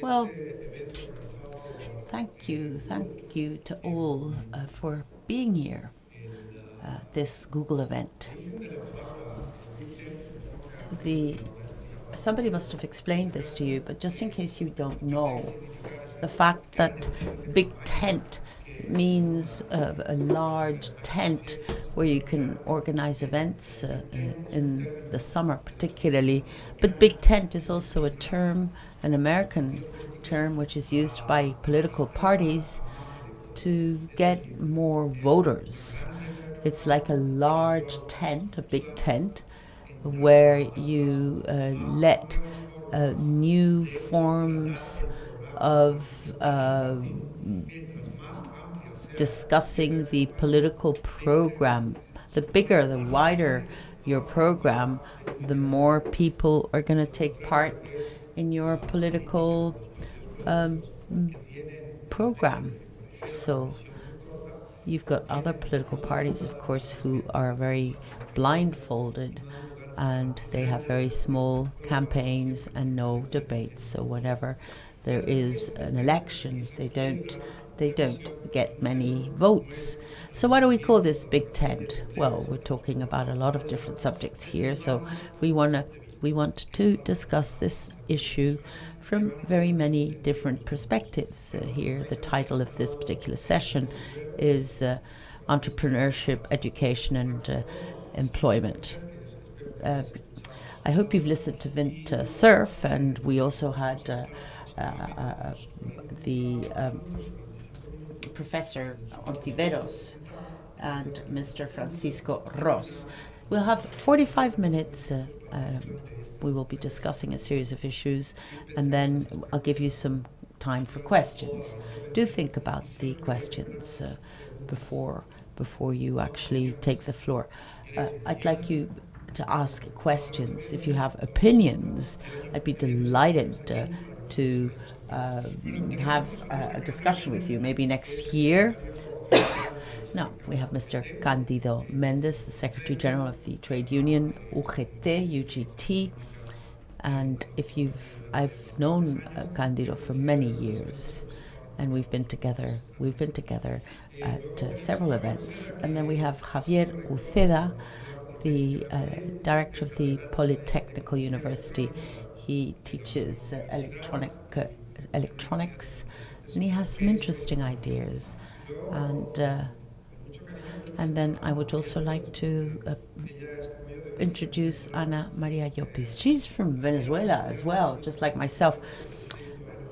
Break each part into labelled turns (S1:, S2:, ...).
S1: Well, thank you. Thank you to all for being here, this Google event. Somebody must have explained this to you, but just in case you don't know, the fact that big tent means a large tent where you can organize events in the summer particularly. But big tent is also a term, an American term, which is used by political parties to get more voters. It's like a large tent, a big tent, where you let new forms of discussing the political program. The bigger, the wider your program, the more people are going to take part in your political program. So you've got other political parties, of course, who are very blindfolded, and they have very small campaigns and no debates. So whenever there is an election, they don't get many votes. So why do we call this Big Tent? Well, we're talking about a lot of different subjects here, so we want to discuss this issue from very many different perspectives. Here, the title of this particular session is Entrepreneurship, Education and Employment. I hope you've listened to Vint Cerf, and we also had the Professor Ontiveros and Mr. Francisco Ross. We'll have 45 minutes. We will be discussing a series of issues, and then I'll give you some time for questions. Do think about the questions before you actually take the floor. I'd like you to ask questions. If you have opinions, I'd be delighted to have a discussion with you, maybe next year. Now, we have Mr. Candido Mendez, the Secretary General of the trade union UGT. And I've known Candido for many years, and we've been together at several events. And then we have Javier Uceda, the director of the Polytechnical University. He teaches electronics, and he has some interesting ideas. And then I would also like to introduce Ana Maria Llopis. She's from Venezuela as well, just like myself.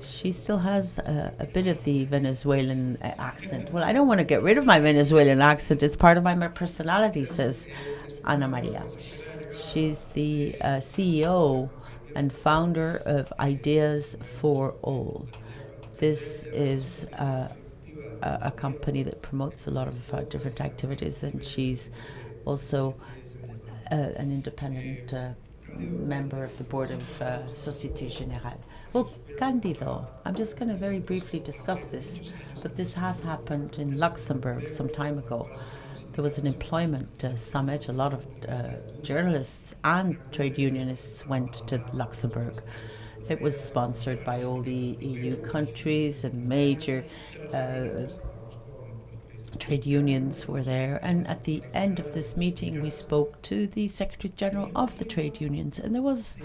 S1: She still has a bit of the Venezuelan accent. Well, I don't want to get rid of my Venezuelan accent. It's part of my personality, says Ana Maria. She's the CEO and founder of Ideas for All. This is a company that promotes a lot of different activities, and she's also an independent member of the board of Société Générale. Well, Candido, I'm just going to very briefly discuss this, but this has happened in Luxembourg some time ago. There was an employment summit. A lot of journalists and trade unionists went to Luxembourg. It was sponsored by all the EU countries, and major trade unions were there. And at the end of this meeting, we spoke to the Secretary General of the trade unions, and there was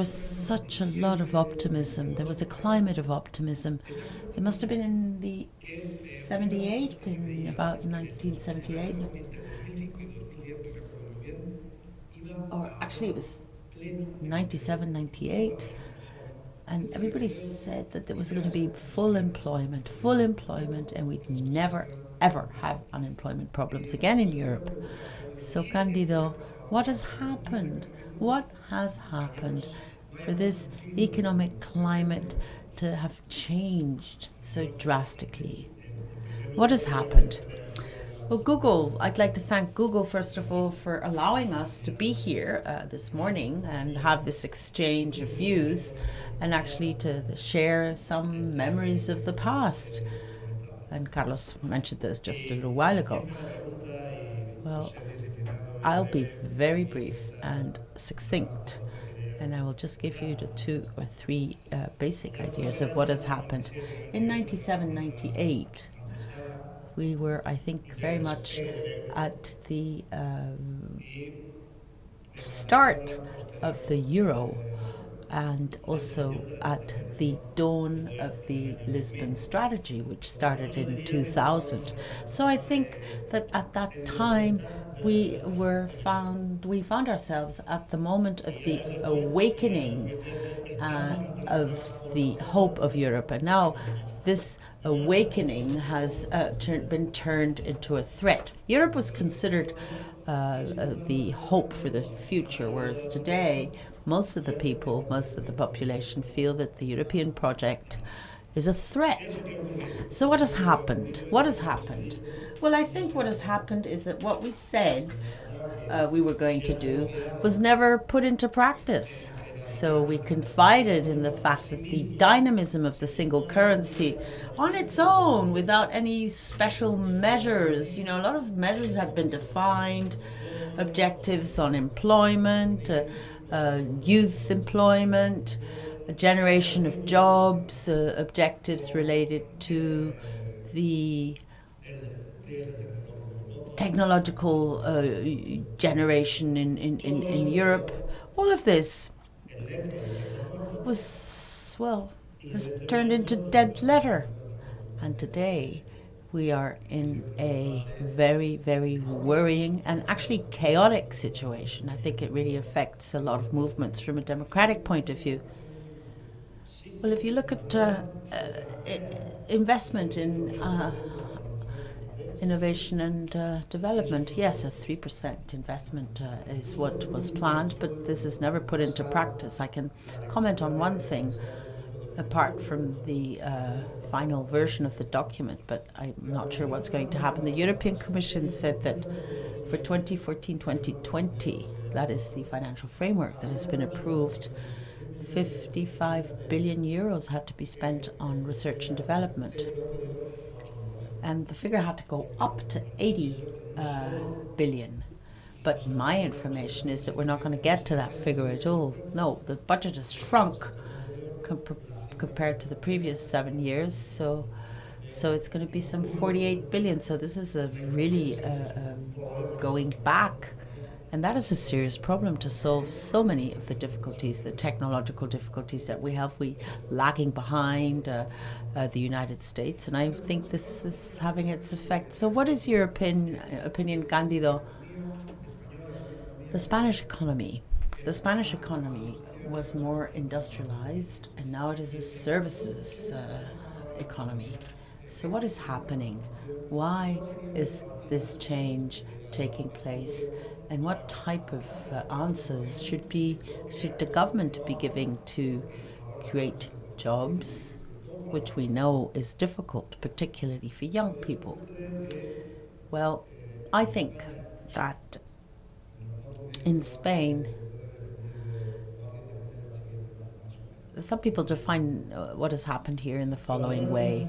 S1: such a lot of optimism. There was a climate of optimism. It must have been in the 78, in about 1978. Or actually it was 97, 98. And everybody said that there was going to be full employment, and we'd never, ever have unemployment problems again in Europe. So, Candido, what has happened? What has happened for this economic climate to have changed so drastically? What has happened? Well, Google, I'd like to thank Google, first of all, for allowing us to be here this morning and have this exchange of views, and actually to share some memories of the past. And Carlos mentioned this just a little while ago. Well, I'll be very brief and succinct. And I will just give you the 2 or 3 basic ideas of what has happened. In 97, 98, we were, I think, very much at the start of the euro and also at the dawn of the Lisbon strategy, which started in 2000. So I think that at that time we found ourselves at the moment of the awakening of the hope of Europe, and now this awakening has been turned into a threat. Europe was considered the hope for the future, whereas today most of the people, most of the population feel that the European project is a threat. So what has happened? What has happened? Well, I think what has happened is that what we said we were going to do was never put into practice. So we confided in the fact that the dynamism of the single currency on its own, without any special measures, a lot of measures had been defined, objectives on employment, youth employment, a generation of jobs, objectives related to the technological generation in Europe. All of this was turned into dead letter. And today we are in a very, very worrying and actually chaotic situation. I think it really affects a lot of movements from a democratic point of view. Well, if you look at investment in innovation and development, yes, a 3% investment is what was planned, but this is never put into practice. I can comment on one thing, apart from the final version of the document, but I'm not sure what's going to happen. The European Commission said that for 2014-2020, that is the financial framework that has been approved, 55 billion euros had to be spent on research and development. And the figure had to go up to 80 billion. But my information is that we're not going to get to that figure at all. No, the budget has shrunk compared to the previous 7 years. So it's going to be some 48 billion. So this is a really going back. And that is a serious problem to solve so many of the difficulties, the technological difficulties that we have. We lagging behind the United States, and I think this is having its effect. So what is your opinion, Candido? The Spanish economy was more industrialized, and now it is a services economy. So what is happening? Why is this change taking place? And what type of answers should the government be giving to create jobs, which we know is difficult, particularly for young people? Well, I think that in Spain, some people define what has happened here in the following way.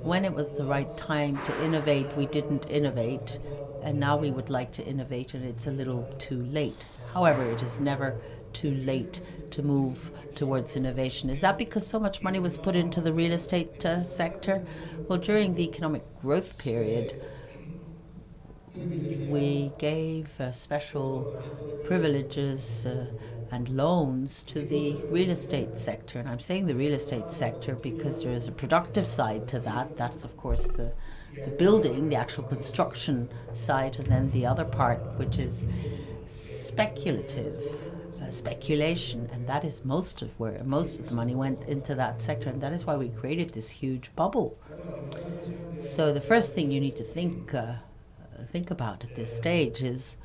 S1: When it was the right time to innovate, we didn't innovate. And now we would like to innovate, and it's a little too late. However, it is never too late to move towards innovation. Is that because so much money was put into the real estate sector? Well, during the economic growth period, we gave special privileges and loans to the real estate sector. And I'm saying the real estate sector because there is a productive side to that. That's, of course, the building, the actual construction side, and then the other part, which is speculative, speculation, and that is most of the money went into that sector, and that is why we created this huge bubble. So the first thing you need to think about at this stage is,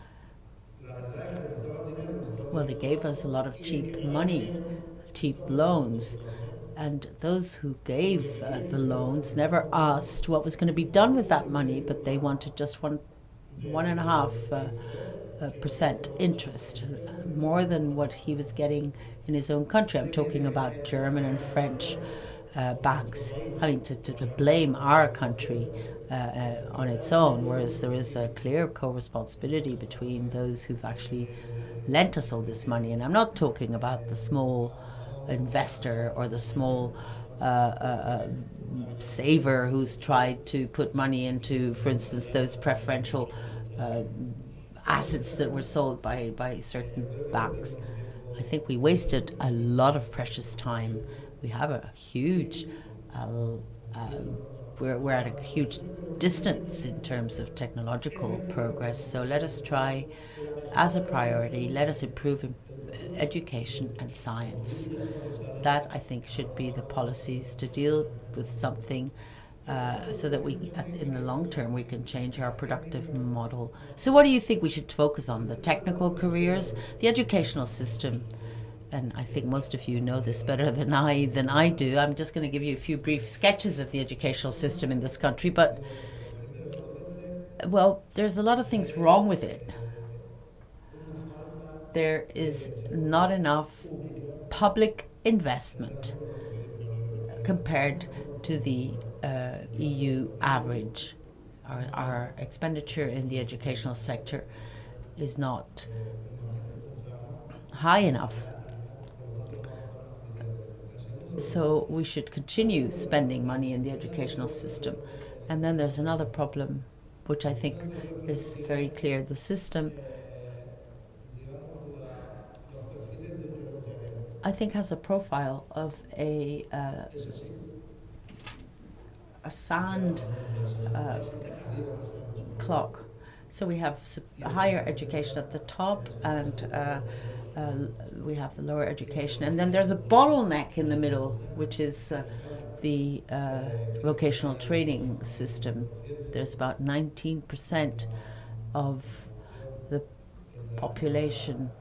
S1: well, they gave us a lot of cheap money, cheap loans. And those who gave the loans never asked what was going to be done with that money, but they wanted just 1.5% interest, more than what he was getting in his own country. I'm talking about German and French banks having to blame our country on its own, whereas there is a clear co-responsibility between those who've actually lent us all this money. And I'm not talking about the small investor or the small saver who's tried to put money into, for instance, those preferential assets that were sold by certain banks. I think we wasted a lot of precious time. We have a huge, we're at a huge distance in terms of technological progress. So let us try, as a priority, let us improve education and science. That, I think, should be the policies to deal with something so that we, in the long term, we can change our productive model. So what do you think we should focus on? The technical careers, the educational system? And I think most of you know this better than I do. I'm just going to give you a few brief sketches of the educational system in this country. But, well, there's a lot of things wrong with it. There is not enough public investment compared to the EU average. Our expenditure in the educational sector is not high enough. So we should continue spending money in the educational system. And then there's another problem, which I think is very clear. The system, I think, has a profile of a sand clock. So we have higher education at the top, and we have the lower education. And then there's a bottleneck in the middle, which is the vocational training system. There's about 19% of the population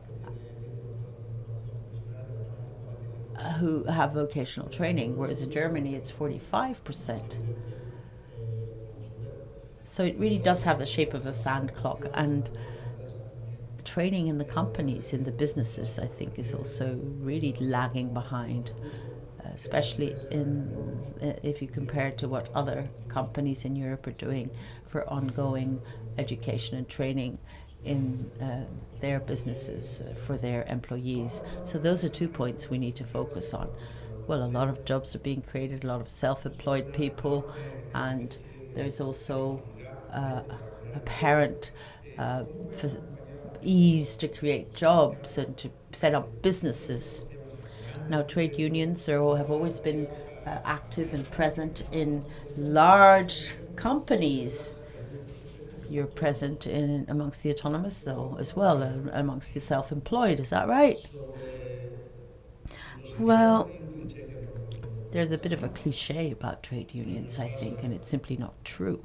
S1: who have vocational training, whereas in Germany it's 45%. So it really does have the shape of a sand clock. And training in the companies, in the businesses, I think is also really lagging behind, especially if you compare it to what other companies in Europe are doing for ongoing education and training in their businesses for their employees. So those are 2 points we need to focus on. Well, a lot of jobs are being created, a lot of self-employed people, and there's also apparent ease to create jobs and to set up businesses. Now, trade unions have always been active and present in large companies. You're present amongst the autonomous, though, as well, amongst the self-employed. Is that right? Well, there's a bit of a cliche about trade unions, I think, and it's simply not true.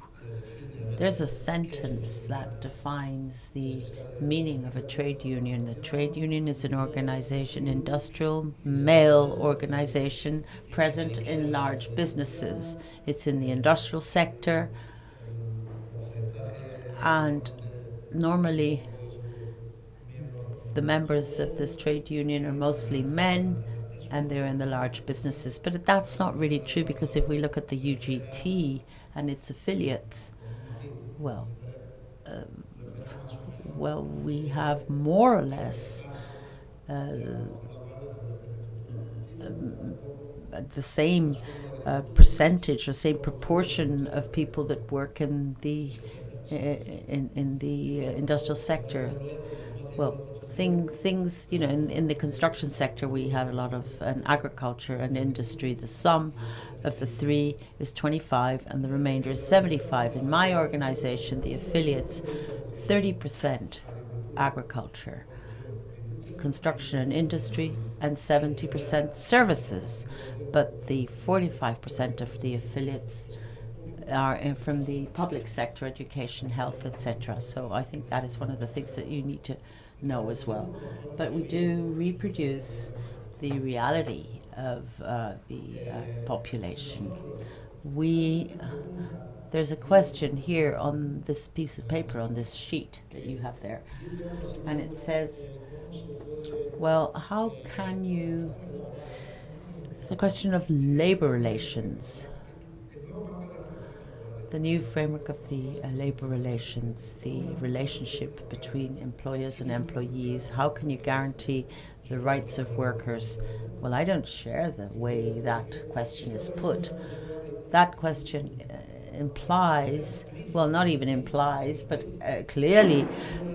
S1: There's a sentence that defines the meaning of a trade union. The trade union is an organization, industrial male organization, present in large businesses. It's in the industrial sector, and normally the members of this trade union are mostly men, and they're in the large businesses. But that's not really true, because if we look at the UGT and its affiliates, well, we have more or less the same percentage or same proportion of people that work in the industrial sector. Well, things, in the construction sector, we had a lot of agriculture and industry. The sum of the three is 25 and the remainder is 75. In my organization, the affiliates, 30% agriculture, construction and industry, and 70% services. But the 45% of the affiliates are from the public sector, education, health, etc. So I think that is one of the things that you need to know as well. But we do reproduce the reality of the population. There's a question here on this piece of paper, on this sheet that you have there, and it says, well, how can you, it's a question of labor relations. The new framework of the labor relations, the relationship between employers and employees, how can you guarantee the rights of workers? Well, I don't share the way that question is put. That question implies, well, not even implies, but clearly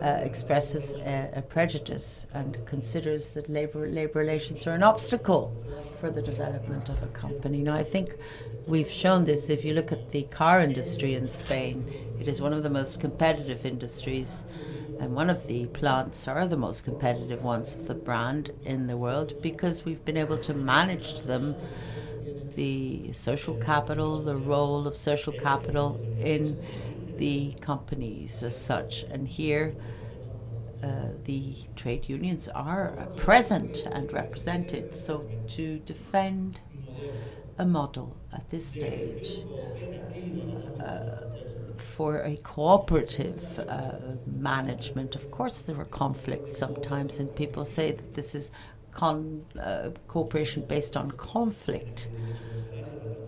S1: expresses a prejudice and considers that labor relations are an obstacle for the development of a company. Now, I think we've shown this. If you look at the car industry in Spain, it is one of the most competitive industries, and one of the plants are the most competitive ones of the brand in the world, because we've been able to manage them, the social capital, the role of social capital in the companies as such. And here the trade unions are present and represented. So to defend a model at this stage for a cooperative management, of course there are conflicts sometimes, and people say that this is cooperation based on conflict.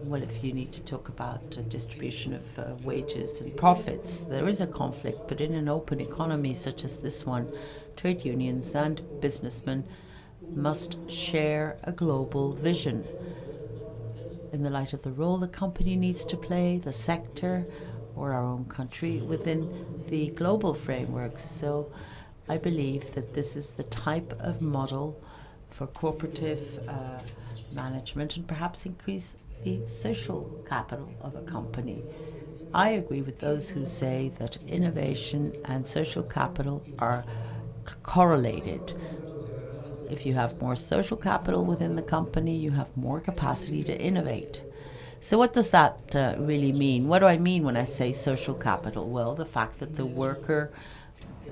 S1: Well, if you need to talk about distribution of wages and profits, there is a conflict, but in an open economy such as this one, trade unions and businessmen must share a global vision in the light of the role the company needs to play, the sector, or our own country within the global frameworks. So I believe that this is the type of model for cooperative management, and perhaps increase the social capital of a company. I agree with those who say that innovation and social capital are correlated. If you have more social capital within the company, you have more capacity to innovate. So what does that really mean? What do I mean when I say social capital? Well, the fact that the worker,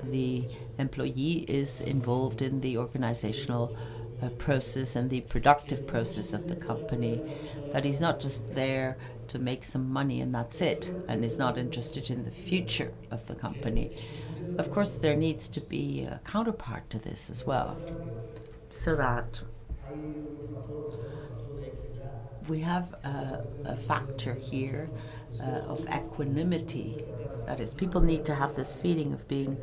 S1: the employee, is involved in the organizational process and the productive process of the company, that he's not just there to make some money and that's it, and is not interested in the future of the company. Of course, there needs to be a counterpart to this as well, so that we have a factor here of equanimity. That is, people need to have this feeling of being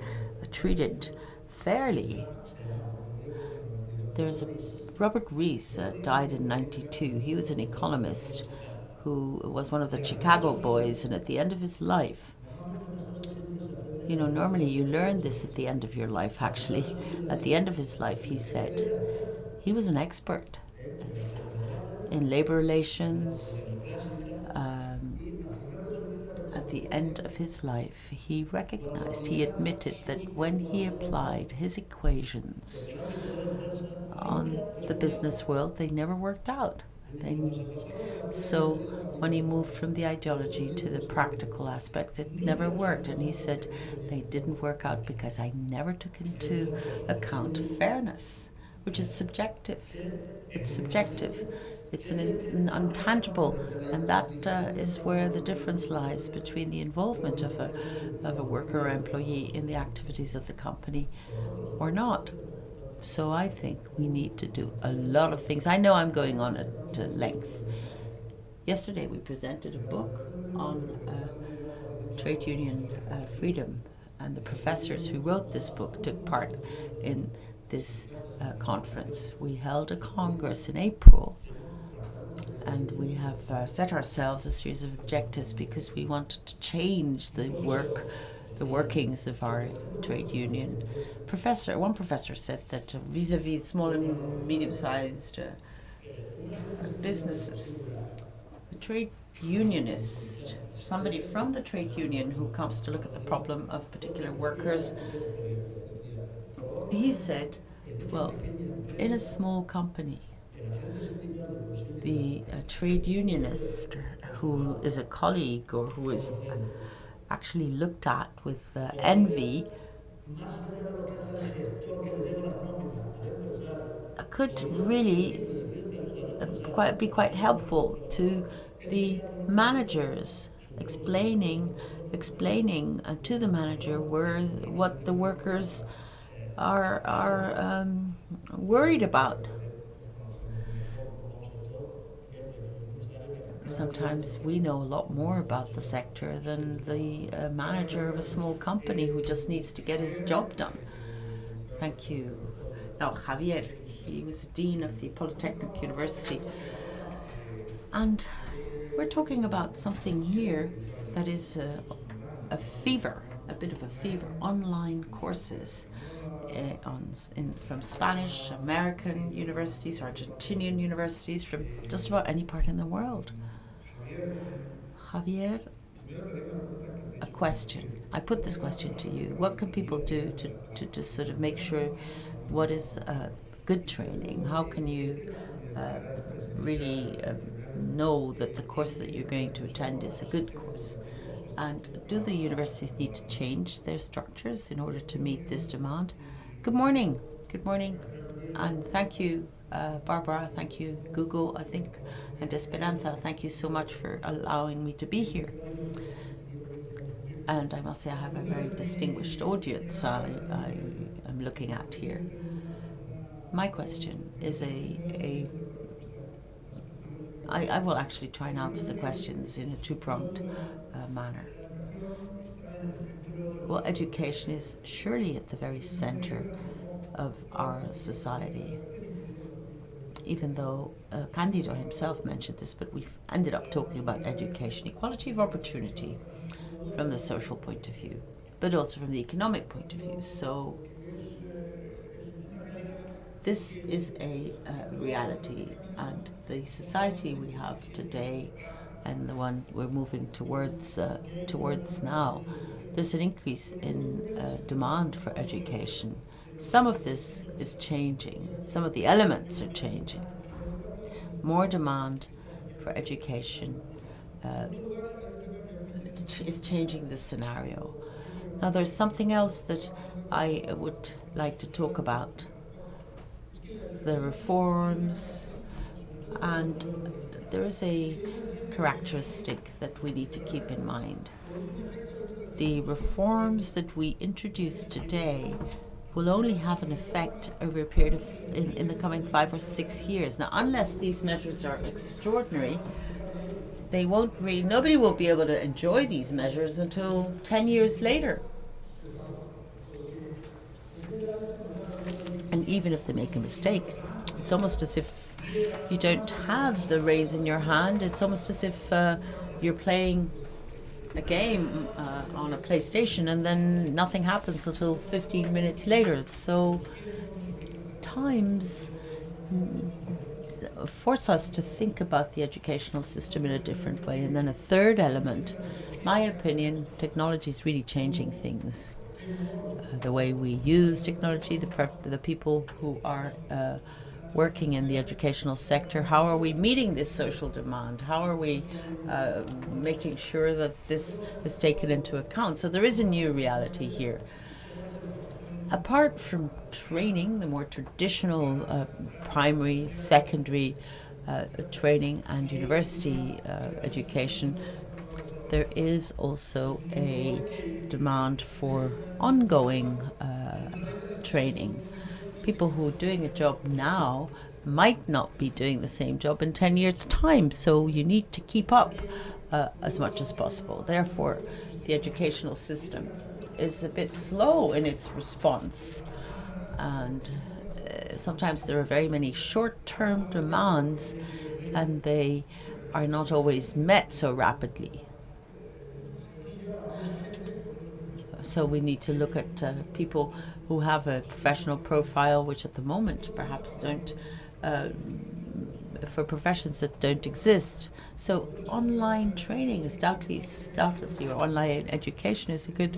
S1: treated fairly. There's Robert Rees died in '92. He was an economist who was one of the Chicago boys, and at the end of his life, normally you learn this at the end of your life, actually. At the end of his life, he said he was an expert in labor relations. At the end of his life, he admitted that when he applied his equations on the business world, they never worked out. So when he moved from the ideology to the practical aspects, it never worked. And he said they didn't work out because I never took into account fairness, which is subjective. It's subjective. It's an untangible, and that is where the difference lies between the involvement of a worker or employee in the activities of the company or not. So I think we need to do a lot of things. I know I'm going on at length. Yesterday we presented a book on trade union freedom, and the professors who wrote this book took part in this conference. We held a congress in April, and we have set ourselves a series of objectives because we want to change the workings of our trade union. One professor said that vis-a-vis small and medium-sized businesses, the trade unionist, somebody from the trade union who comes to look at the problem of particular workers, he said, well, in a small company, the trade unionist who is a colleague or who is actually looked at with envy could really be quite helpful to the managers, explaining to the manager what the workers are worried about. sometimes we know a lot more about the sector than the manager of a small company who just needs to get his job done. Thank you. Now, Javier, he was dean of the Polytechnic University. And we're talking about something here that is a fever, a bit of a fever, online courses from Spanish, American universities, Argentinian universities, from just about any part in the world. Javier, a question. I put this question to you. What can people do to sort of make sure what is good training? How can you really know that the course that you're going to attend is a good course? And do the universities need to change their structures in order to meet this demand? Good morning. Good morning. And thank you, Barbara. Thank you, Google, I think, and Esperanza. Thank you so much for allowing me to be here. And I must say I have a very distinguished audience I am looking at here. My question is I will actually try and answer the questions in a two-pronged manner. Well, education is surely at the very center of our society, even though Candido himself mentioned this, but we've ended up talking about education, equality of opportunity from the social point of view, but also from the economic point of view. So this is a reality, and the society we have today and the one we're moving towards now, there's an increase in demand for education. Some of this is changing. Some of the elements are changing. More demand for education is changing the scenario. Now, there's something else that I would like to talk about. The reforms, and there is a characteristic that we need to keep in mind. The reforms that we introduce today will only have an effect over a period of in the coming 5 or 6 years. Now, unless these measures are extraordinary, they won't really, nobody will be able to enjoy these measures until 10 years later. And even if they make a mistake, it's almost as if you don't have the reins in your hand. It's almost as if you're playing a game on a PlayStation and then nothing happens until 15 minutes later. So times force us to think about the educational system in a different way. And then a third element, my opinion, technology is really changing things. The way we use technology, the people who are working in the educational sector, how are we meeting this social demand? How are we making sure that this is taken into account? So there is a new reality here. Apart from training, the more traditional primary, secondary training and university education, there is also a demand for ongoing training. People who are doing a job now might not be doing the same job in 10 years' time, so you need to keep up as much as possible. Therefore, the educational system is a bit slow in its response, and sometimes there are very many short-term demands, and they are not always met so rapidly. So we need to look at people who have a professional profile, which at the moment perhaps don't, for professions that don't exist. So online training is doubtlessly, or online education is a good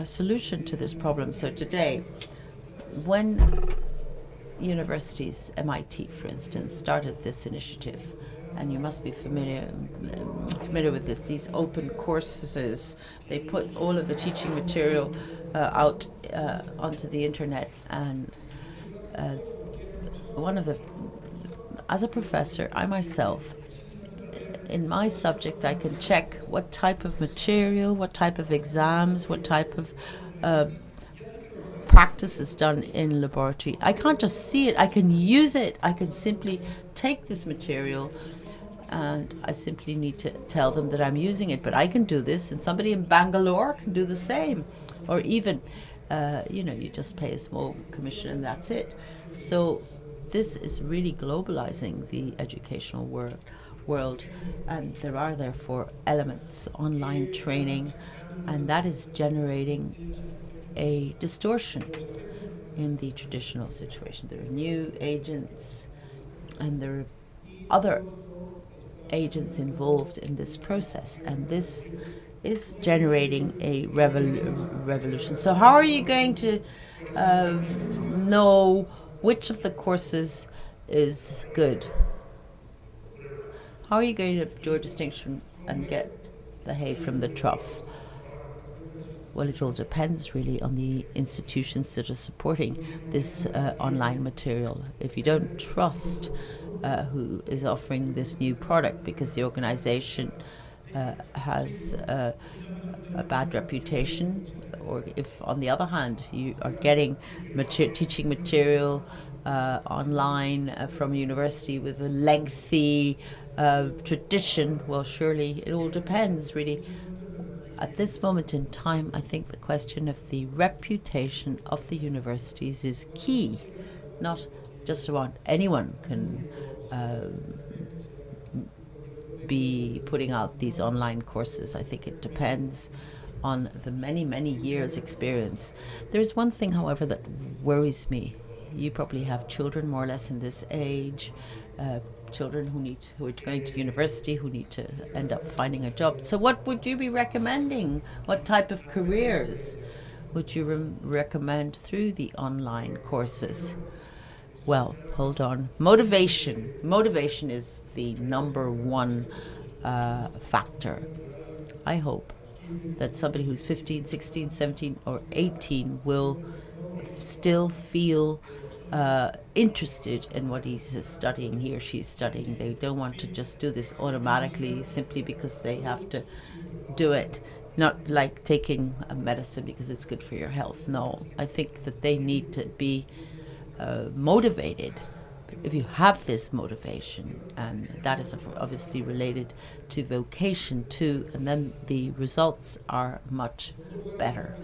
S1: solution to this problem. So today, when universities, MIT for instance, started this initiative, and you must be familiar with this, these open courses, they put all of the teaching material out onto the internet, and as a professor, I myself, in my subject, I can check what type of material, what type of exams, what type of practice is done in laboratory. I can't just see it, I can use it. I can simply take this material and I simply need to tell them that I'm using it. But I can do this, and somebody in Bangalore can do the same. Or even, you just pay a small commission and that's it. So this is really globalizing the educational world, and there are therefore elements, online training, and that is generating a distortion in the traditional situation. There are new agents and there are other agents involved in this process, and this is generating a revolution. So how are you going to know which of the courses is good? How are you going to do a distinction and get the hay from the trough? Well, it all depends really on the institutions that are supporting this online material. If you don't trust who is offering this new product because the organization has a bad reputation, or if on the other hand you are getting teaching material online from a university with a lengthy tradition, well, surely it all depends really. At this moment in time, I think the question of the reputation of the universities is key. Not just around anyone can be putting out these online courses. I think it depends on the many, many years' experience. There's one thing, however, that worries me. You probably have children more or less in this age, children who are going to university, who need to end up finding a job. So what would you be recommending? What type of careers would you recommend through the online courses? Well, hold on. Motivation. Motivation is the number one factor. I hope that somebody who's 15, 16, 17 or 18 will still feel interested in what he's studying, he or she is studying. They don't want to just do this automatically simply because they have to do it. Not like taking a medicine because it's good for your health. No, I think that they need to be motivated. If you have this motivation, and that is obviously related to vocation too, and then the results are much better.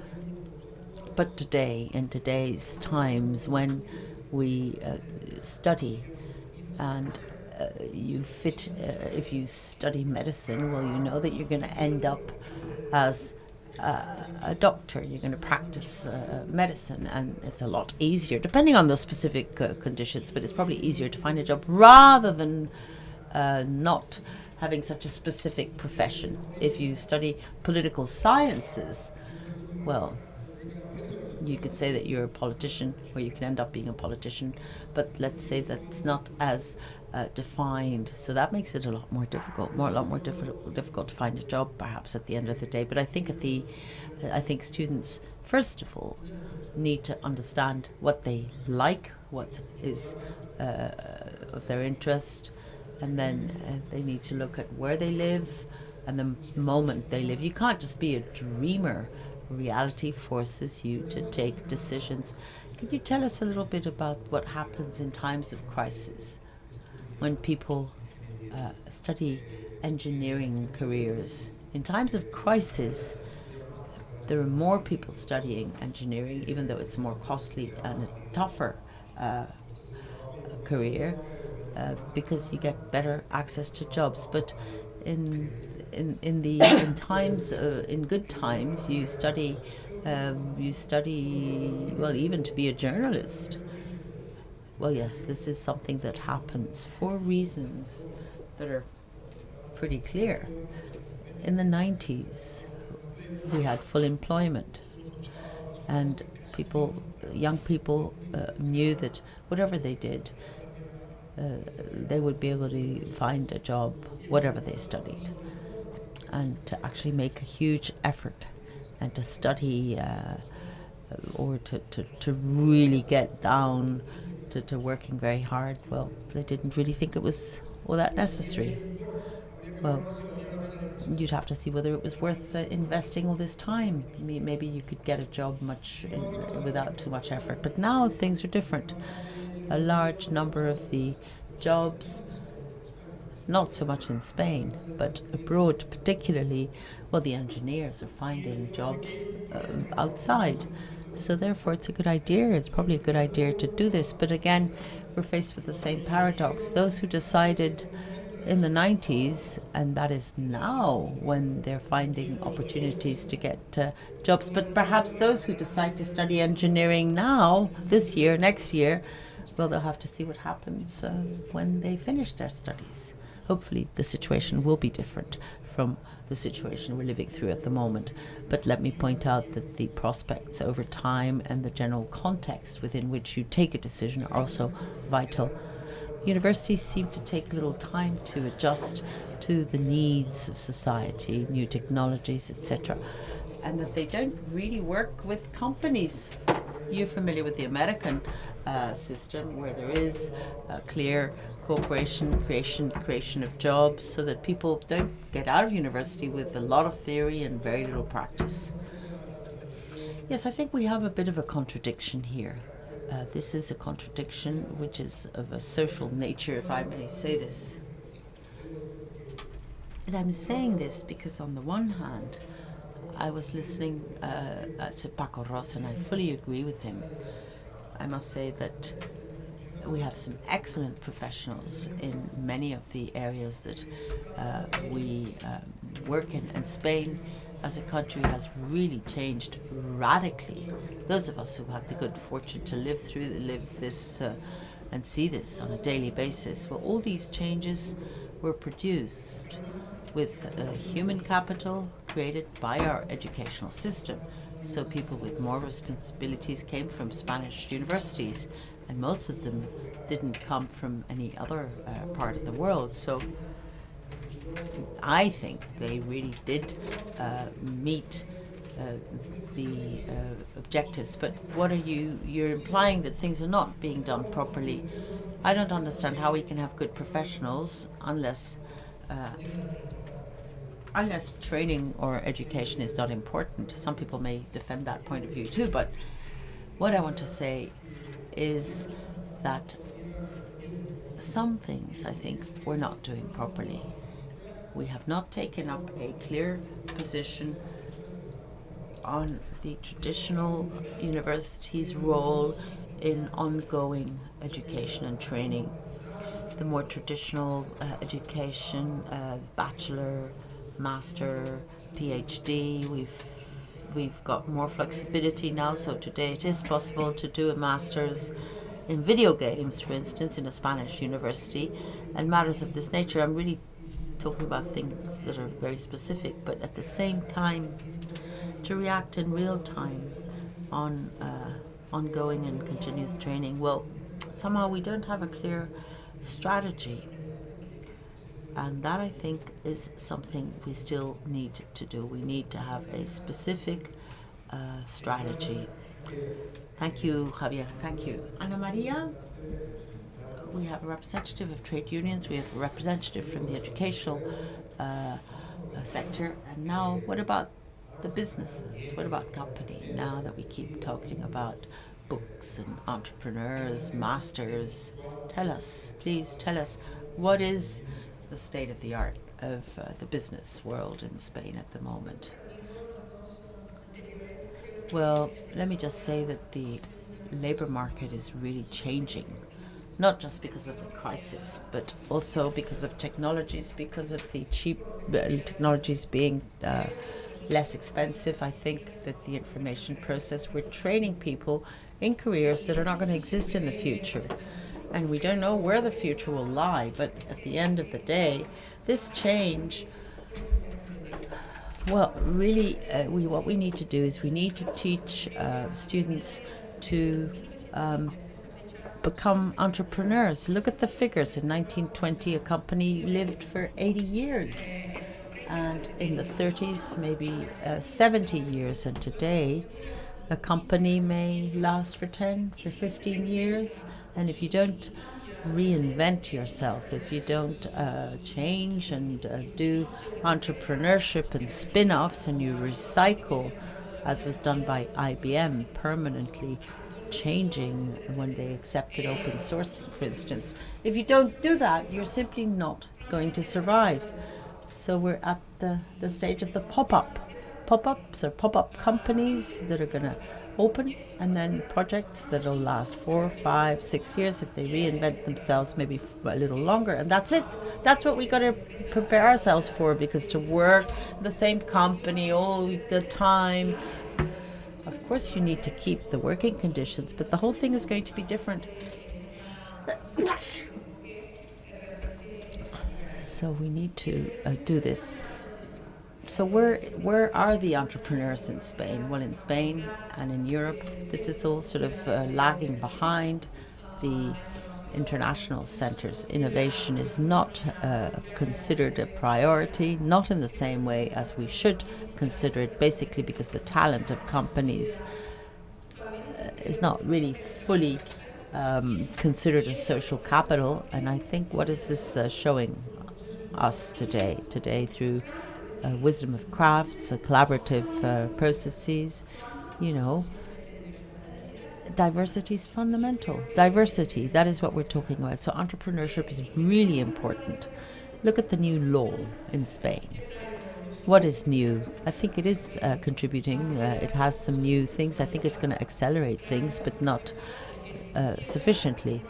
S1: But today, in today's times, when we study and if you study medicine, well, you know that you're going to end up as a doctor. You're going to practice medicine, and it's a lot easier, depending on the specific conditions, but it's probably easier to find a job rather than not having such a specific profession. If you study political sciences, well, you could say that you're a politician, or you can end up being a politician, but let's say that's not as defined. So that makes it a lot more difficult to find a job, perhaps at the end of the day. But I think students, first of all, need to understand what they like, what is of their interest, and then they need to look at where they live and the moment they live. You can't just be a dreamer. Reality forces you to take decisions. Can you tell us a little bit about what happens in times of crisis when people study engineering careers? In times of crisis, there are more people studying engineering, even though it's a more costly and a tougher career, because you get better access to jobs. But in good times, you study well, even to be a journalist. Well, yes, this is something that happens for reasons that are pretty clear. In the 90s, we had full employment, and young people knew that whatever they did, they would be able to find a job, whatever they studied, and to actually make a huge effort and to study or to really get down to working very hard. Well, they didn't really think it was all that necessary. Well, you'd have to see whether it was worth investing all this time. Maybe you could get a job without too much effort. But now things are different. A large number of the jobs, not so much in Spain, but abroad particularly, well, the engineers are finding jobs outside. So therefore it's a good idea. It's probably a good idea to do this. But again, we're faced with the same paradox. Those who decided in the 90s, and that is now when they're finding opportunities to get jobs. But perhaps those who decide to study engineering now, this year, next year, well, they'll have to see what happens when they finish their studies. Hopefully the situation will be different from the situation we're living through at the moment. But let me point out that the prospects over time and the general context within which you take a decision are also vital. Universities seem to take a little time to adjust to the needs of society, new technologies, etc., and that they don't really work with companies. You're familiar with the American system, where there is a clear cooperation, creation of jobs, so that people don't get out of university with a lot of theory and very little practice. Yes, I think we have a bit of a contradiction here. This is a contradiction which is of a social nature, if I may say this. And I'm saying this because on the one hand, I was listening to Paco Ros, and I fully agree with him. I must say that we have some excellent professionals in many of the areas that we work in, and Spain as a country has really changed radically. Those of us who had the good fortune to live this and see this on a daily basis, well, all these changes were produced with human capital created by our educational system. So people with more responsibilities came from Spanish universities, and most of them didn't come from any other part of the world. So I think they really did meet the objectives. But what are you're implying that things are not being done properly. I don't understand how we can have good professionals unless training or education is not important. Some people may defend that point of view too, but what I want to say is that some things I think we're not doing properly. We have not taken up a clear position on the traditional university's role in ongoing education and training. The more traditional education, bachelor, master, PhD, we've got more flexibility now, so today it is possible to do a master's in video games, for instance, in a Spanish university, and matters of this nature. I'm really talking about things that are very specific, but at the same time to react in real time on ongoing and continuous training. Well, somehow we don't have a clear strategy, and that I think is something we still need to do. We need to have a specific strategy. Thank you, Javier. Thank you. Ana Maria? We have a representative of trade unions, we have a representative from the educational sector, and now what about the businesses? What about company? Now that we keep talking about books and entrepreneurs, masters, tell us, please tell us, what is the state of the art of the business world in Spain at the moment? Well, let me just say that the labor market is really changing. Not just because of the crisis, but also because of technologies, because of the cheap technologies being less expensive. I think that the information process, we're training people in careers that are not going to exist in the future. And we don't know where the future will lie, but at the end of the day, this change, well, really, what we need to do is we need to teach students to become entrepreneurs. Look at the figures. In 1920, a company lived for 80 years. And in the 30s, maybe 70 years. And today, a company may last for 10, for 15 years. And if you don't reinvent yourself, if you don't change and do entrepreneurship and spin-offs, and you recycle, as was done by IBM, permanently changing when they accepted open sourcing, for instance. If you don't do that, you're simply not going to survive. So we're at the stage of the pop-ups or pop-up companies that are going to open, and then projects that'll last 4, 5, 6 years if they reinvent themselves, maybe a little longer, and that's it. That's what we got to prepare ourselves for, because to work the same company all the time, of course you need to keep the working conditions, but the whole thing is going to be different. So we need to do this. So where are the entrepreneurs in Spain? Well, in Spain and in Europe, this is all sort of lagging behind the international centers. Innovation is not considered a priority, not in the same way as we should consider it, basically because the talent of companies is not really fully considered as social capital. And I think what is this showing us today? Today through wisdom of crafts, collaborative processes, diversity is fundamental. Diversity, that is what we're talking about. So entrepreneurship is really important. Look at the new law in Spain. What is new? I think it is contributing. It has some new things. I think it's going to accelerate things, but not sufficiently.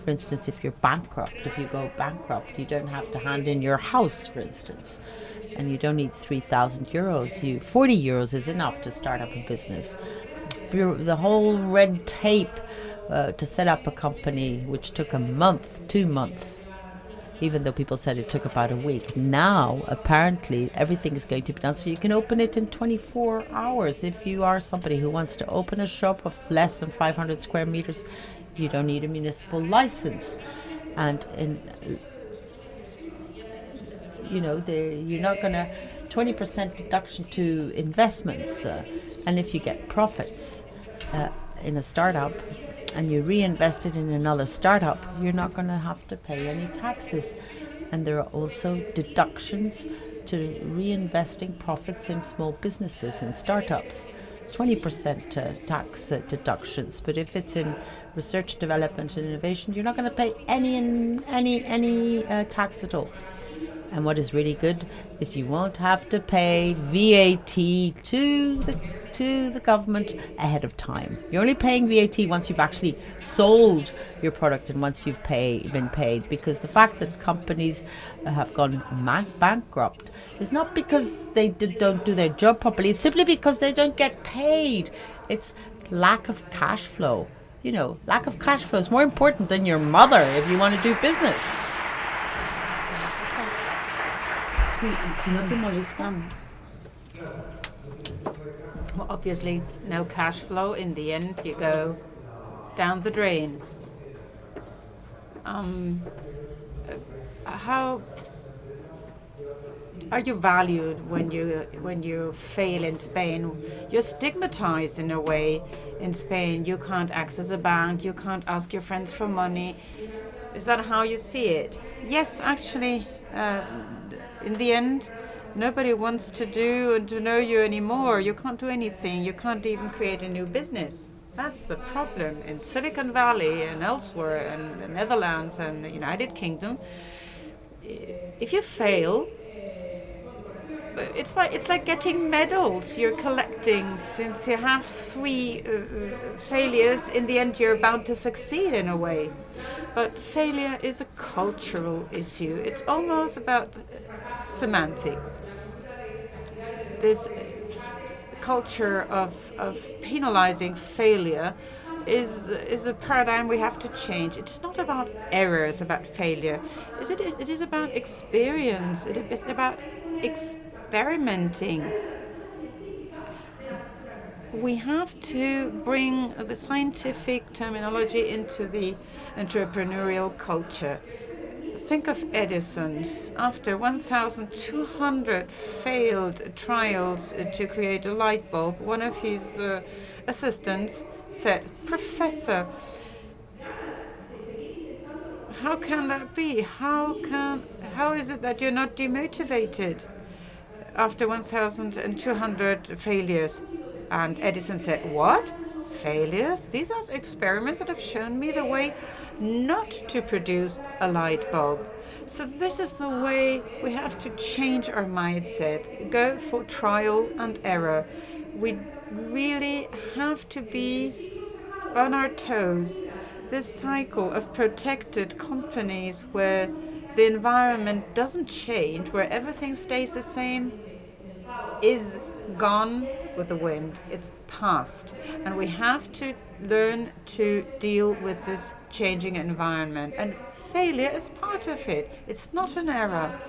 S1: For instance, if you're bankrupt, if you go bankrupt, you don't have to hand in your house, for instance. And you don't need 3,000 euros. 40 euros is enough to start up a business. The whole red tape to set up a company, which took a month, 2 months, even though people said it took about a week. Now, apparently, everything is going to be done so you can open it in 24 hours. If you are somebody who wants to open a shop of less than 500 square meters, you don't need a municipal license. And you're not going to 20% deduction to investments. And if you get profits in a startup and you reinvest it in another startup, you're not going to have to pay any taxes. And there are also deductions to reinvesting profits in small businesses and startups. 20% tax deductions. But if it's in research, development and innovation, you're not going to pay any tax at all. And what is really good is you won't have to pay VAT to the government ahead of time. You're only paying VAT once you've actually sold your product and once you've been paid. Because the fact that companies have gone bankrupt is not because they don't do their job properly. It's simply because they don't get paid. It's lack of cash flow. Lack of cash flow is more important than your mother if you want to do business.
S2: Si no te molestan. Well, obviously, no cash flow. In the end, you go down the drain. How are you valued when you fail in Spain? You're stigmatized in a way in Spain. You can't access a bank. You can't ask your friends for money. Is that how you see it? Yes, actually. In the end, nobody wants to do and to know you anymore. You can't do anything. You can't even create a new business. That's the problem in Silicon Valley and elsewhere, and the Netherlands and the United Kingdom. If you fail, it's like getting medals. You're collecting. Since you have 3 failures, in the end you're bound to succeed in a way. But failure is a cultural issue. It's almost about semantics. This culture of penalizing failure is a paradigm we have to change. It's not about errors, about failure. It is about experience. It is about experimenting. We have to bring the scientific terminology into the entrepreneurial culture. Think of Edison. After 1,200 failed trials to create a light bulb, one of his assistants said, "Professor, how can that be? How is it that you're not demotivated after 1,200 failures?" And Edison said, "What? failures. These are experiments that have shown me the way not to produce a light bulb. So this is the way we have to change our mindset, go for trial and error. We really have to be on our toes. This cycle of protected companies where the environment doesn't change, where everything stays the same, is gone with the wind. It's past. And we have to learn to deal with this changing environment. And failure is part of it. It's not an error.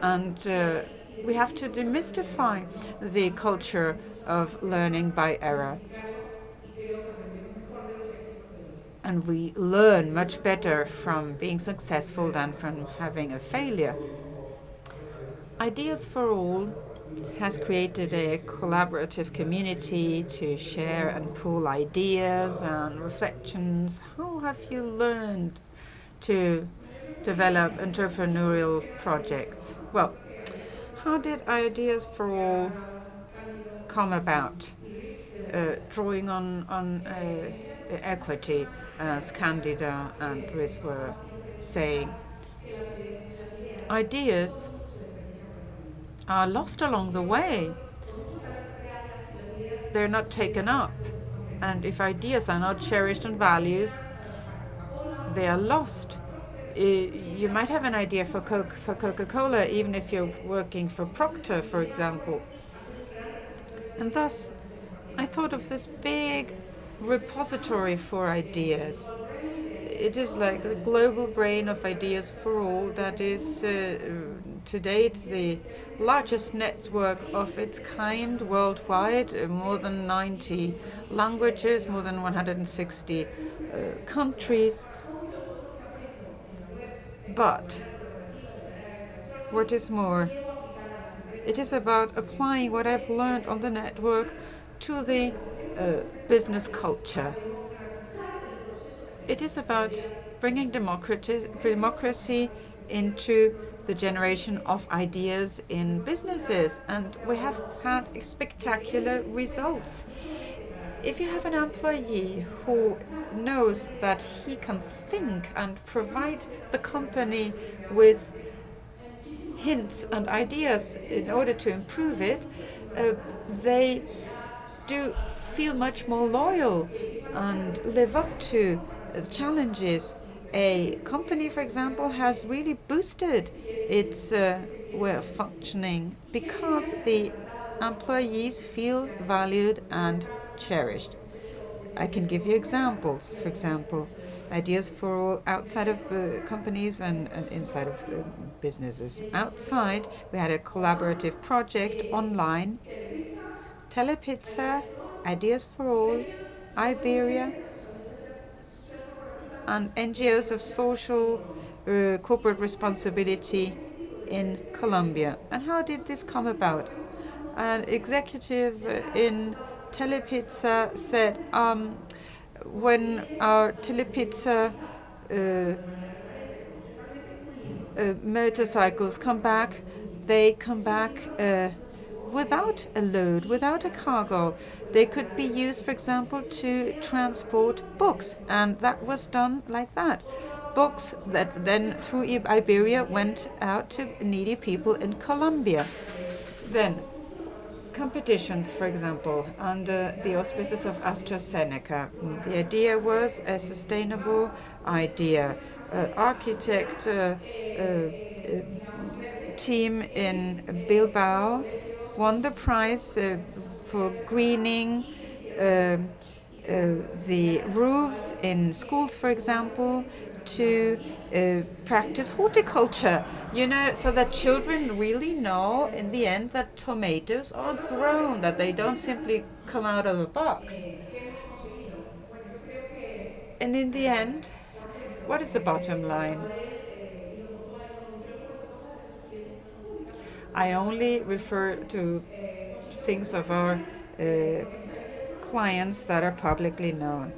S2: And we have to demystify the culture of learning by error. And we learn much better from being successful than from having a failure. Ideas for All has created a collaborative community to share and pool ideas and reflections. How have you learned to develop entrepreneurial projects? Well, how did Ideas for All come about? Drawing on equity, as Candido and Riz were saying. Ideas are lost along the way. They're not taken up. And if ideas are not cherished and valued, they are lost. You might have an idea for Coca-Cola, even if you're working for Procter, for example. And thus, I thought of this big repository for ideas. It is like the global brain of Ideas for All that is to date the largest network of its kind worldwide, more than 90 languages, more than 160 countries. But what is more, it is about applying what I've learned on the network to the business culture. It is about bringing democracy into the generation of ideas in businesses, and we have had spectacular results. If you have an employee who knows that he can think and provide the company with hints and ideas in order to improve it, they do feel much more loyal and live up to challenges. A company, for example, has really boosted its way of functioning because the employees feel valued and cherished. I can give you examples. For example, Ideas for All outside of companies and inside of businesses. Outside, we had a collaborative project online. Telepizza, Ideas for All, Iberia, and NGOs of social corporate responsibility in Colombia. And how did this come about? An executive in Telepizza said, when our Telepizza motorcycles come back, they come back without a load, without a cargo. They could be used, for example, to transport books, and that was done like that. Books that then through Iberia went out to needy people in Colombia. Then competitions, for example, under the auspices of AstraZeneca. The idea was a sustainable idea. Architect team in Bilbao won the prize for greening the roofs in schools, for example, to practice horticulture, so that children really know in the end that tomatoes are grown, that they don't simply come out of a box. And in the end, what is the bottom line? I only refer to things of our clients that are publicly known.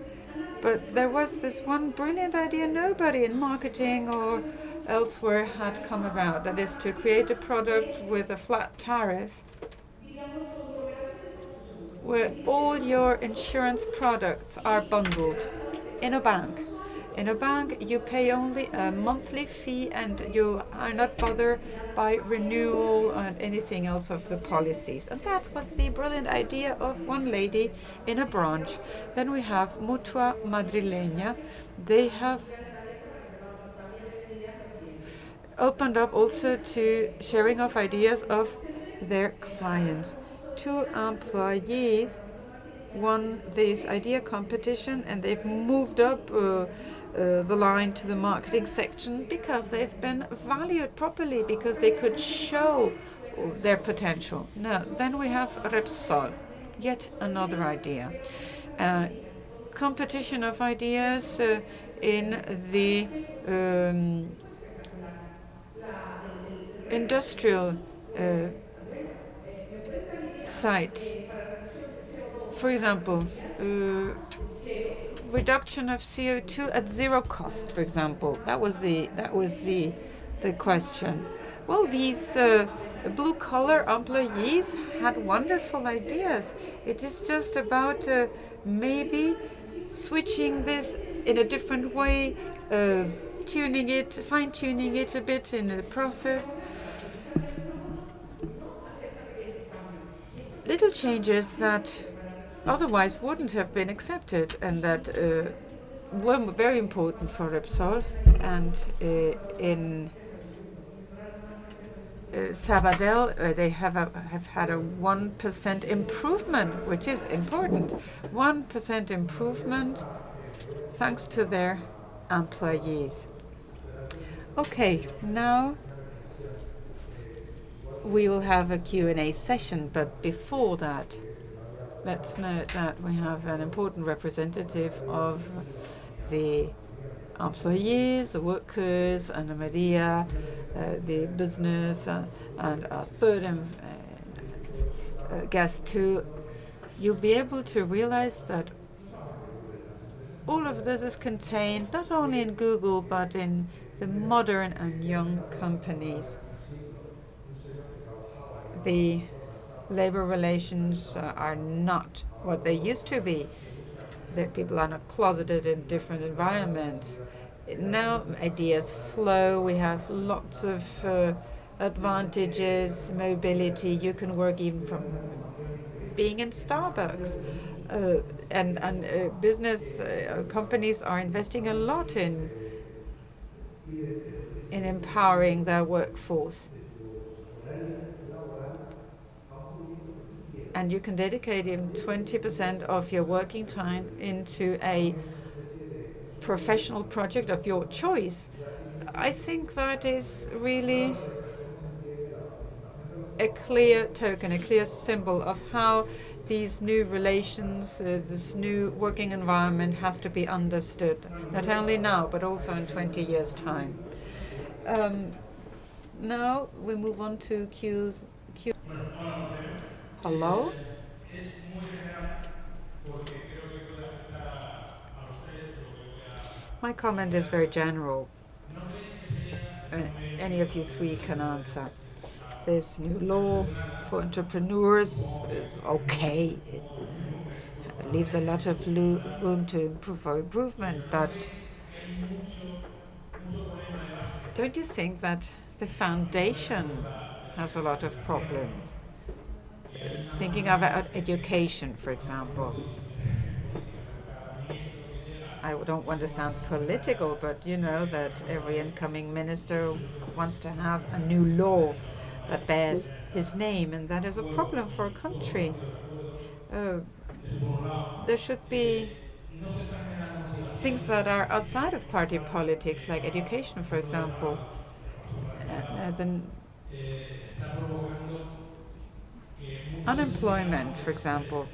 S2: But there was this one brilliant idea nobody in marketing or elsewhere had come about, that is to create a product with a flat tariff where all your insurance products are bundled in a bank. In a bank, you pay only a monthly fee and you are not bothered by renewal and anything else of the policies. And that was the brilliant idea of one lady in a branch. Then we have Mutua Madrileña. They have opened up also to sharing of ideas of their clients. 2 employees won this idea competition and they've moved up the line to the marketing section because they've been valued properly, because they could show their potential. Now, then we have Repsol, yet another idea. Competition of ideas in the industrial sites. For example, reduction of CO2 at zero cost, for example. That was the question. Well, these blue-collar employees had wonderful ideas. It is just about maybe switching this in a different way, fine-tuning it a bit in the process. Little changes that otherwise wouldn't have been accepted and that were very important for Repsol. And in Sabadell, they have had a 1% improvement, which is important. 1% improvement thanks to their employees. Okay, now we will have a Q&A session, but before that, let's note that we have an important representative of the employees, the workers, and the media, the business, and our third guest too. You'll be able to realize that all of this is contained not only in Google, but in the modern and young companies. The labor relations are not what they used to be. That people are not closeted in different environments. Now ideas flow. We have lots of advantages, mobility. You can work even from being in Starbucks. And business companies are investing a lot in empowering their workforce. And you can dedicate even 20% of your working time into a professional project of your choice. I think that is really a clear token, a clear symbol of how these new relations, this new working environment has to be understood, not only now, but also in 20 years' time. Now we move on to Q. Hello? My comment is very general. Any of you three can answer. This new law for entrepreneurs is okay. It leaves a lot of room for improvement, but don't you think that the foundation has a lot of problems? Thinking about education, for example. I don't want to sound political, but you know that every incoming minister wants to have a new law that bears his name, and that is a problem for a country. There should be things that are outside of party politics, like education, for example. Unemployment, for example.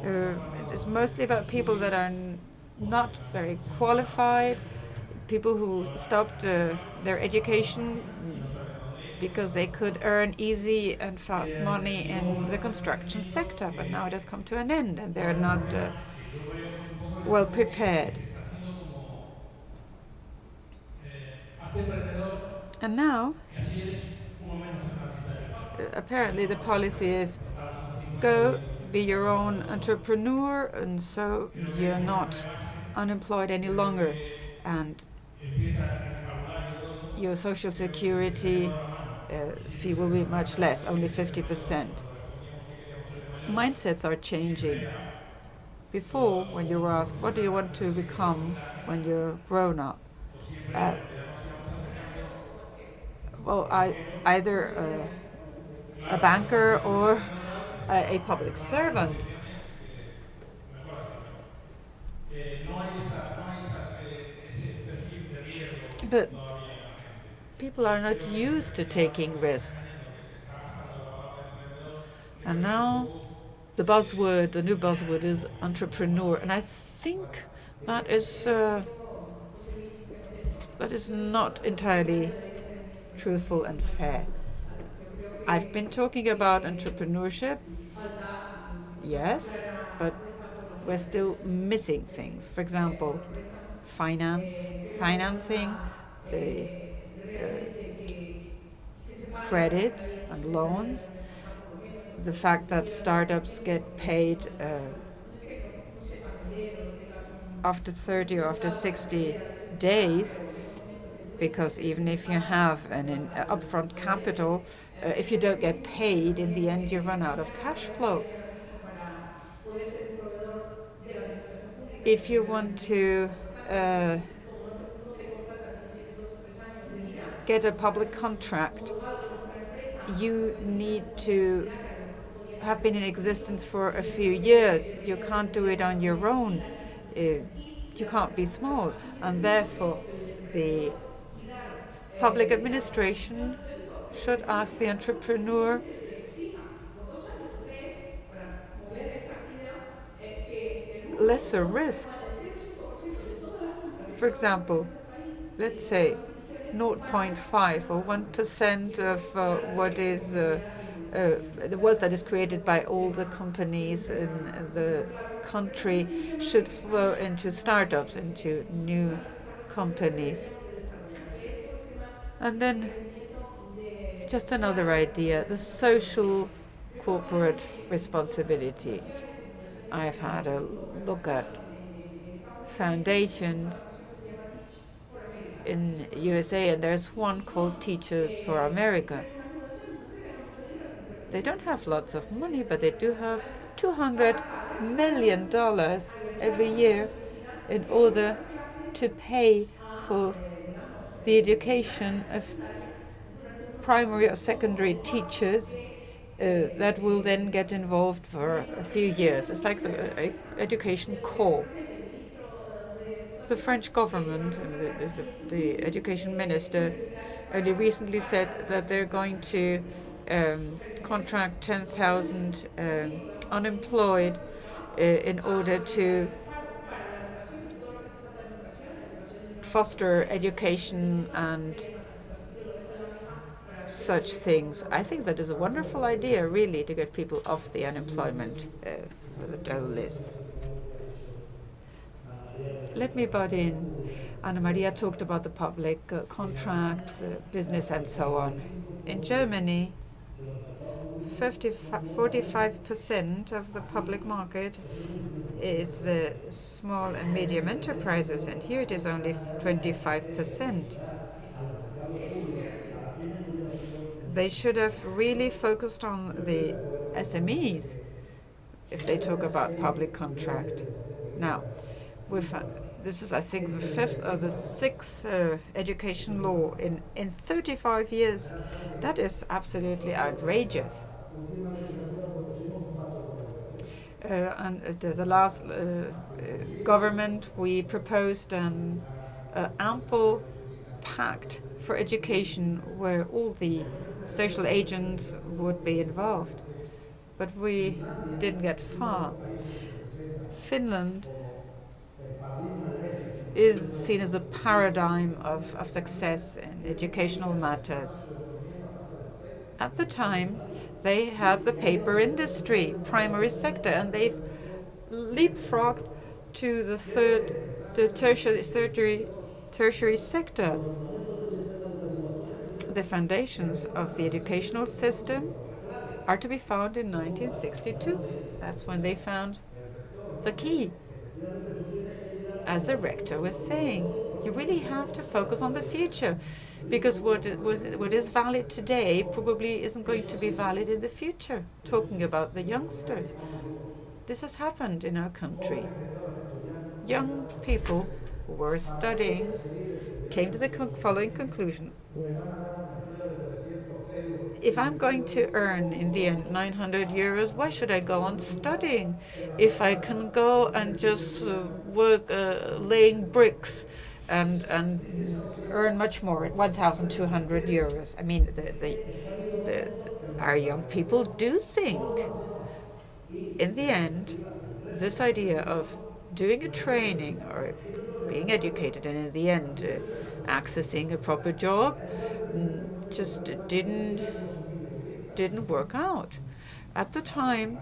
S2: It is mostly about people that are not very qualified, people who stopped their education because they could earn easy and fast money in the construction sector, but now it has come to an end and they're not well prepared. And now, apparently the policy is go, be your own entrepreneur, and so you're not unemployed any longer, and your social security fee will be much less, only 50%. Mindsets are changing. Before, when you were asked, what do you want to become when you're grown up? Either a banker or a public servant. But people are not used to taking risks. And now the new buzzword is entrepreneur. And I think that is not entirely truthful and fair. I've been talking about entrepreneurship, yes, but we're still missing things. For example, financing, credits and loans, the fact that startups get paid after 30 or after 60 days, because even if you have an upfront capital, if you don't get paid, in the end you run out of cash flow. If you want to get a public contract, you need to have been in existence for a few years. You can't do it on your own. You can't be small, and therefore the public administration should ask the entrepreneur lesser risks. For example, let's say 0.5 or 1% of what is the wealth that is created by all the companies in the country should flow into startups, into new companies. And then just another idea, the social corporate responsibility. I've had a look at foundations in USA, and there's one called Teachers for America. They don't have lots of money, but they do have $200 million every year in order to pay for the education of primary or secondary teachers that will then get involved for a few years. It's like the education corps. The French government, the education minister, only recently said that they're going to contract 10,000 unemployed in order to foster education and such things. I think that is a wonderful idea, really, to get people off the unemployment dole list. Let me butt in. Ana Maria talked about the public contracts, business, and so on. In Germany, 45% of the public market is the small and medium enterprises, and here it is only 25%. They should have really focused on the SMEs if they talk about public contract. Now, this is, I think, the fifth or the sixth education law in 35 years. That is absolutely outrageous. And the last government, we proposed an ample pact for education where all the social agents would be involved. But we didn't get far. Finland is seen as a paradigm of success in educational matters. At the time, they had the paper industry, primary sector, and they've leapfrogged to the tertiary sector. The foundations of the educational system are to be found in 1962. That's when they found the key. As the rector was saying, you really have to focus on the future, because what is valid today probably isn't going to be valid in the future, talking about the youngsters. This has happened in our country. Young people who were studying came to the following conclusion. If I'm going to earn in the end 900 euros, why should I go on studying if I can go and just work laying bricks and earn much more at 1,200 euros? I mean, our young people do think, in the end, this idea of doing a training or being educated and in the end accessing a proper job just didn't work out. At the time,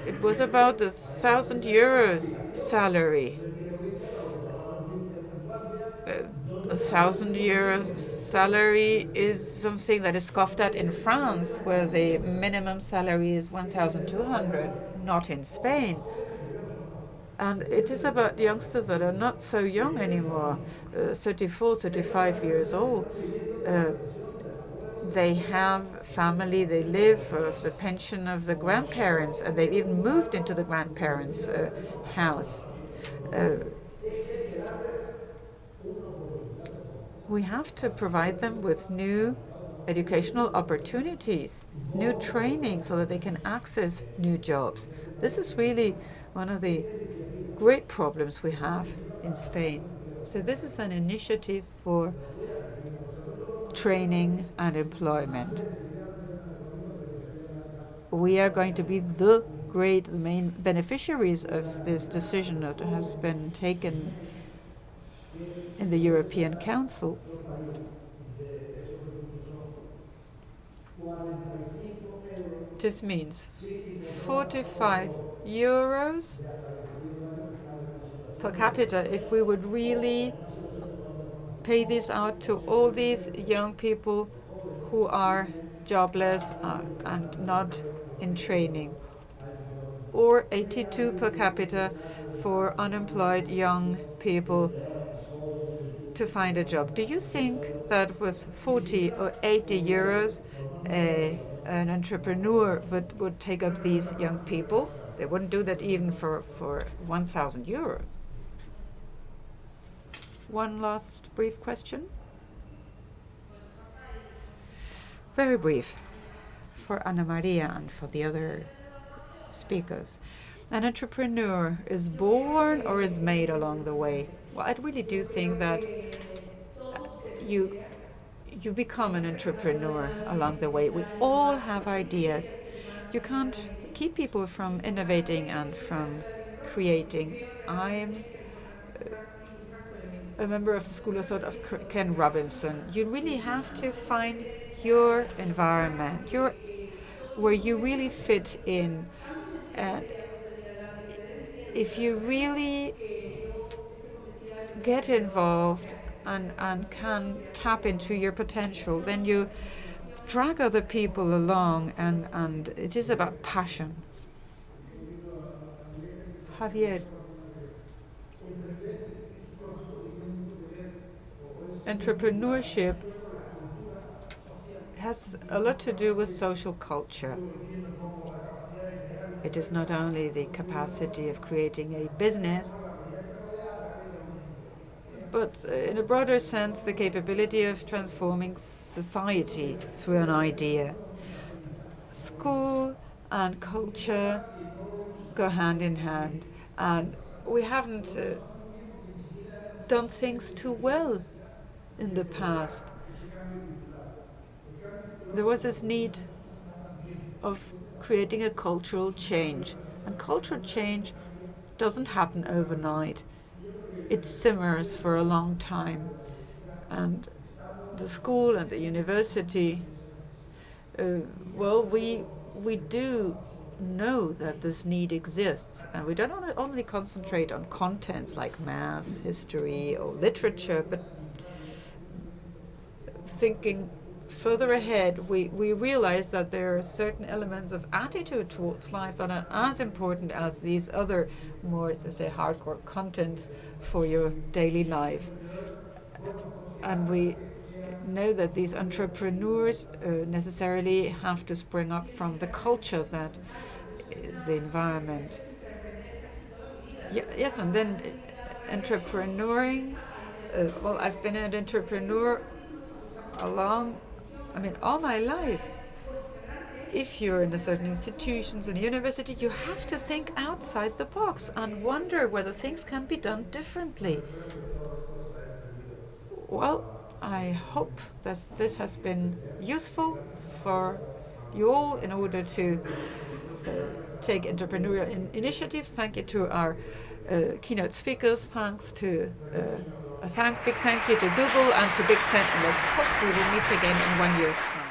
S2: it was about 1,000 euros salary. 1,000 euros salary is something that is scoffed at in France, where the minimum salary is 1,200, not in Spain. And it is about youngsters that are not so young anymore, 34, 35 years old. They have family, they live for the pension of the grandparents, and they've even moved into the grandparents' house. We have to provide them with new educational opportunities, new training, so that they can access new jobs. This is really one of the great problems we have in Spain. So this is an initiative for training and employment. We are going to be the main beneficiaries of this decision that has been taken in the European Council. This means 45 euros per capita if we would really pay this out to all these young people who are jobless and not in training, or 82 per capita for unemployed young people to find a job. Do you think that with 40 or 80 euros an entrepreneur would take up these young people? They wouldn't do that even for 1,000 euros. One last brief question. Very brief for Ana Maria and for the other speakers. An entrepreneur is born or is made along the way? Well, I really do think that you become an entrepreneur along the way. We all have ideas. You can't keep people from innovating and from creating. I'm a member of the School of Thought of Ken Robinson. You really have to find your environment, where you really fit in. And if you really get involved and can tap into your potential, then you drag other people along, and it is about passion. Javier. Entrepreneurship has a lot to do with social culture. It is not only the capacity of creating a business, but in a broader sense, the capability of transforming society through an idea. School and culture go hand in hand, and we haven't done things too well in the past. There was this need of creating a cultural change, and cultural change doesn't happen overnight. It simmers for a long time, and the school and the university, we do know that this need exists, and we don't only concentrate on contents like maths, history, or literature, but thinking further ahead, we realize that there are certain elements of attitude towards life that are as important as these other more, to say, hardcore contents for your daily life. And we know that these entrepreneurs necessarily have to spring up from the culture that is the environment. Yes, and then entrepreneuring. Well, I've been an entrepreneur all my life. If you're in a certain institutions and university, you have to think outside the box and wonder whether things can be done differently. Well, I hope that this has been useful for you all in order to take entrepreneurial initiatives. Thank you to our keynote speakers. Thanks to big thank you to Google and to Big Tent. And let's hope we will meet again in 1 year's time.